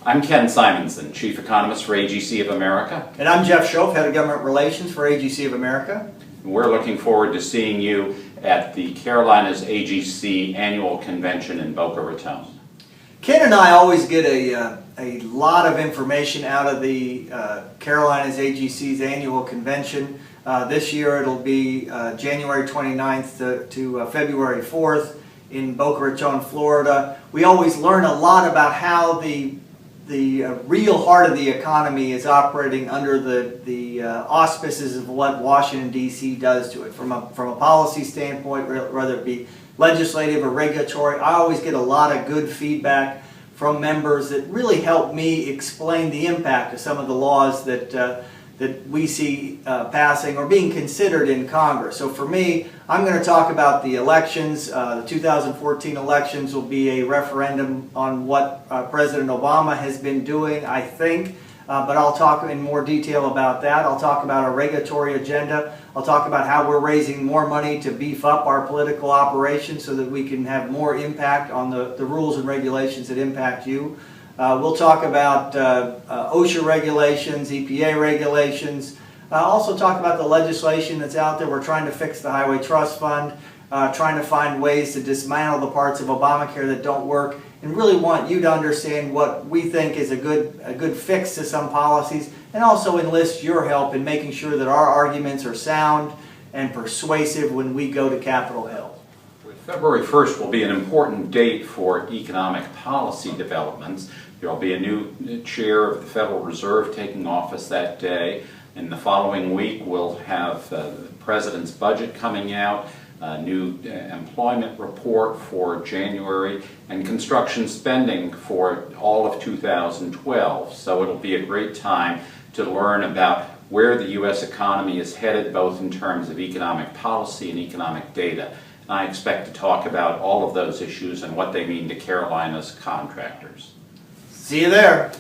I'm Ken Simonson, Chief Economist for AGC of America. And I'm Jeff Shoaf, Head of Government Relations for AGC of America. We're looking forward to seeing you at the Carolinas AGC Annual Convention in Boca Raton. Ken and I always get a lot of information out of the Carolinas AGC's annual convention. This year it'll be January 29th to February 4th in Boca Raton, Florida. We always learn a lot about how the real heart of the economy is operating under the auspices of what Washington, D.C. does to it. From a policy standpoint, whether it be legislative or regulatory, I always get a lot of good feedback from members that really help me explain the impact of some of the laws that we see passing or being considered in Congress. So for me, I'm going to talk about the elections. The 2014 elections will be a referendum on what President Obama has been doing, I think. But I'll talk in more detail about that. I'll talk about our regulatory agenda. I'll talk about how we're raising more money to beef up our political operations so that we can have more impact on the rules and regulations that impact you. We'll talk about OSHA regulations, EPA regulations. Also talk about the legislation that's out there. We're trying to fix the Highway Trust Fund, trying to find ways to dismantle the parts of Obamacare that don't work, and really want you to understand what we think is a good fix to some policies, and also enlist your help in making sure that our arguments are sound and persuasive when we go to Capitol Hill. February 1st will be an important date for economic policy developments. There will be a new chair of the Federal Reserve taking office that day. In the following week, we'll have the President's budget coming out, a new employment report for January, and construction spending for all of 2012. So it'll be a great time to learn about where the U.S. economy is headed, both in terms of economic policy and economic data. And I expect to talk about all of those issues and what they mean to Carolina's contractors. See you there.